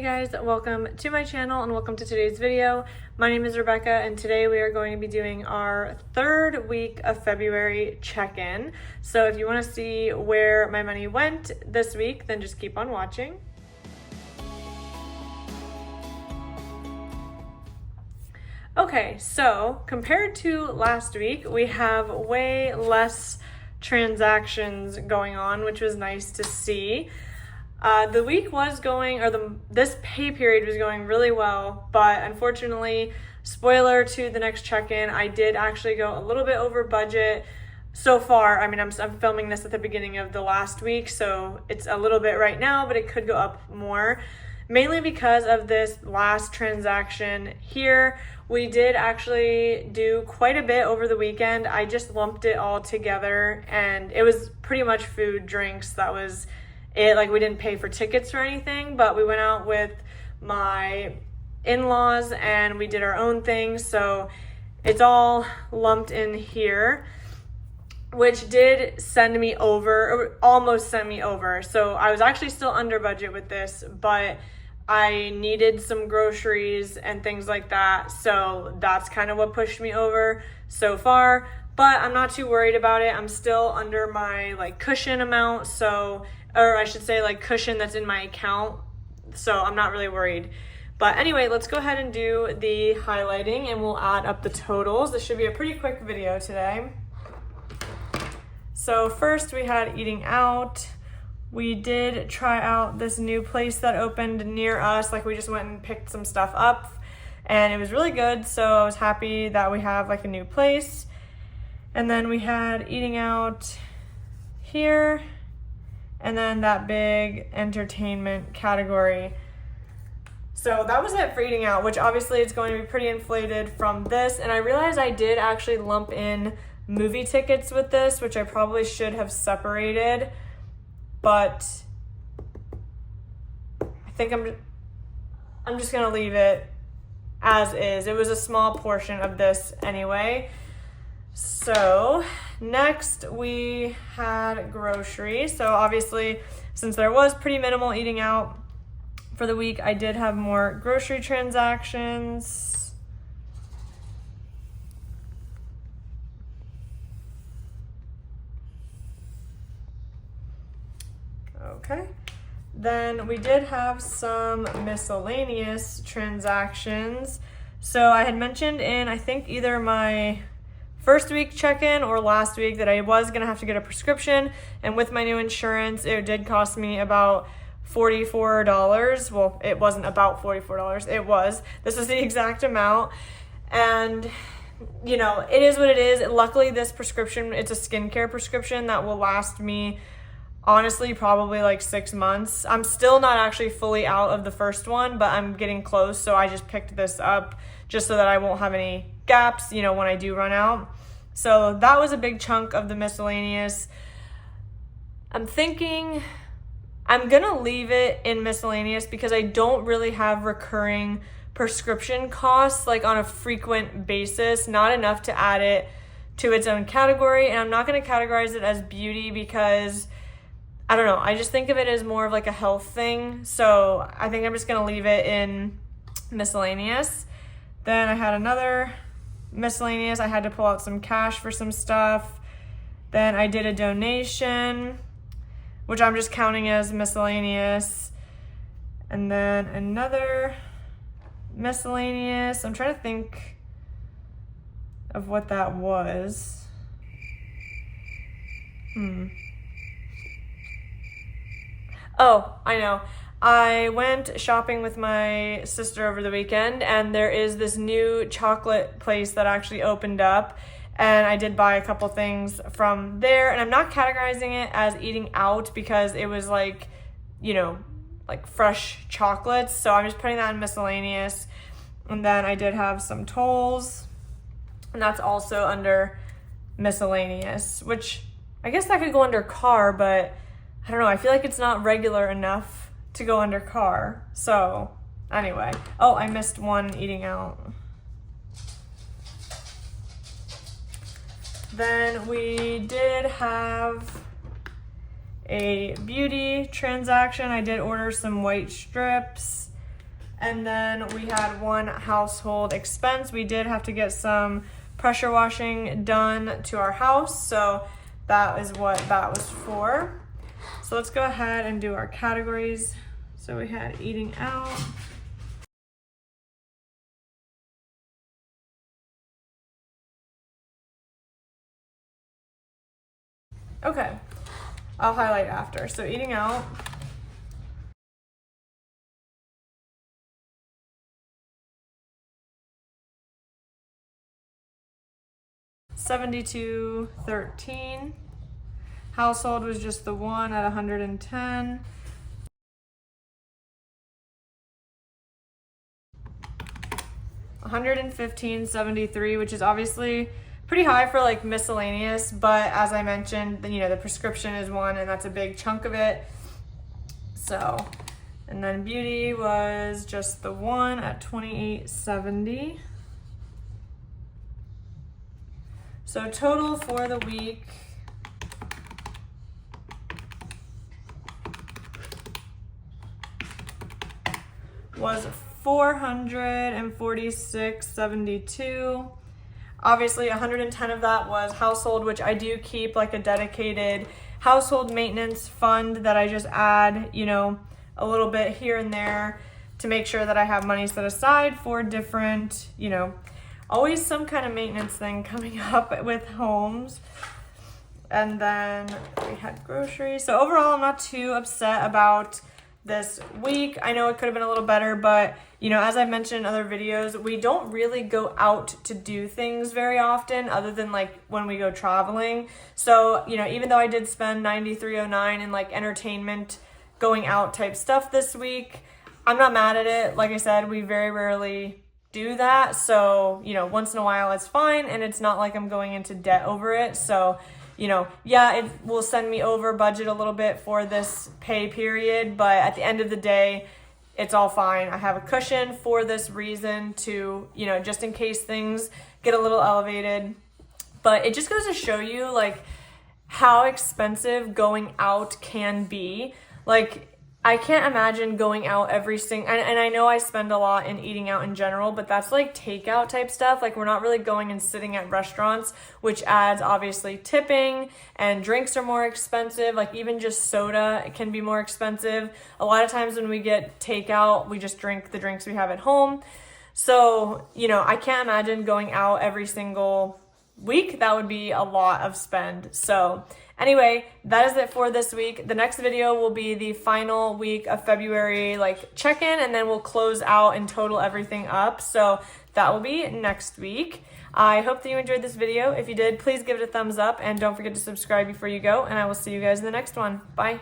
guys, welcome to my channel and welcome to today's video. My name is Rebecca and today we are going to be doing our third week of February check-in. So if you want to see where my money went this week, then just keep on watching. Okay, so compared to last week, we have way less transactions going on, which was nice to see. The week was going, this pay period was going really well, but unfortunately, spoiler to the next check-in, I did actually go a little bit over budget so far. I mean, I'm filming this at the beginning of the last week, so it's a little bit right now, but it could go up more, mainly because of this last transaction here. We did actually do quite a bit over the weekend. I just lumped it all together, and it was pretty much food, drinks, that was it. Like, we didn't pay for tickets or anything, but we went out with my in-laws and we did our own thing, so it's all lumped in here, which did send me over, or almost sent me over. So I was actually still under budget with this, but I needed some groceries and things like that, so that's kind of what pushed me over so far, but I'm not too worried about it. I'm still under my cushion amount, so, or I should say cushion that's in my account, so I'm not really worried. But anyway, let's go ahead and do the highlighting and we'll add up the totals. This should be a pretty quick video today. So first we had eating out. We did try out this new place that opened near us. We just went and picked some stuff up and it was really good, so I was happy that we have a new place. And then we had eating out here, and then that big entertainment category. So that was it for eating out, which obviously is going to be pretty inflated from this. And I realized I did actually lump in movie tickets with this, which I probably should have separated, but I think I'm just gonna leave it as is. It was a small portion of this anyway. So next we had groceries. So obviously, since there was pretty minimal eating out for the week, I did have more grocery transactions. Okay. Then we did have some miscellaneous transactions. So I had mentioned in, I think, either my first week check-in or last week that I was gonna have to get a prescription, and with my new insurance it did cost me about $44. Well, it wasn't about $44, it was. This is the exact amount, and you know, it is what it is. Luckily this prescription, it's a skincare prescription that will last me honestly probably 6 months. I'm still not actually fully out of the first one, but I'm getting close, so I just picked this up just so that I won't have any gaps, when I do run out. So that was a big chunk of the miscellaneous. I'm thinking I'm gonna leave it in miscellaneous because I don't really have recurring prescription costs on a frequent basis, not enough to add it to its own category. And I'm not gonna categorize it as beauty because I don't know, I just think of it as more of a health thing. So I think I'm just gonna leave it in miscellaneous. Then I had another miscellaneous. I had to pull out some cash for some stuff. Then I did a donation, which I'm just counting as miscellaneous. And then another miscellaneous. I'm trying to think of what that was. Oh, I know. I went shopping with my sister over the weekend, and there is this new chocolate place that actually opened up, and I did buy a couple things from there. And I'm not categorizing it as eating out because it was fresh chocolates, so I'm just putting that in miscellaneous. And then I did have some tolls, and that's also under miscellaneous, which I guess that could go under car, but I don't know, I feel like it's not regular enough to go under car. So anyway, oh, I missed one eating out. Then we did have a beauty transaction. I did order some white strips And then we had one household expense. We did have to get some pressure washing done to our house, so that is what that was for. So let's go ahead and do our categories. So we had eating out. Okay, I'll highlight after. So eating out. $72.13. Household was just the one at $110. $115.73, which is obviously pretty high for like miscellaneous, but as I mentioned, the prescription is one, and that's a big chunk of it. So, and then beauty was just the one at $28.70. So total for the week was $446.72. Obviously 110 of that was household, which I do keep like a dedicated household maintenance fund that I just add, a little bit here and there to make sure that I have money set aside for different, always some kind of maintenance thing coming up with homes. And then we had groceries. So overall, I'm not too upset about this week. I know it could have been a little better, but as I mentioned in other videos, we don't really go out to do things very often other than like when we go traveling. So, even though I did spend $93.09 in like entertainment, going out type stuff this week, I'm not mad at it. Like I said, we very rarely do that. So, once in a while it's fine, and it's not like I'm going into debt over it. So, yeah, it will send me over budget a little bit for this pay period, but at the end of the day, it's all fine. I have a cushion for this reason to, just in case things get a little elevated. But it just goes to show you like how expensive going out can be. Like, I can't imagine going out every single, and I know I spend a lot in eating out in general, but that's like takeout type stuff. Like, we're not really going and sitting at restaurants, which adds obviously tipping, and drinks are more expensive. Like, even just soda, it can be more expensive. A lot of times when we get takeout, we just drink the drinks we have at home. So, I can't imagine going out every single week. That would be a lot of spend. So anyway, that is it for this week. The next video will be the final week of February, like check-in, and then we'll close out and total everything up. So that will be next week. I hope that you enjoyed this video. If you did, please give it a thumbs up, and don't forget to subscribe before you go, and I will see you guys in the next one. Bye.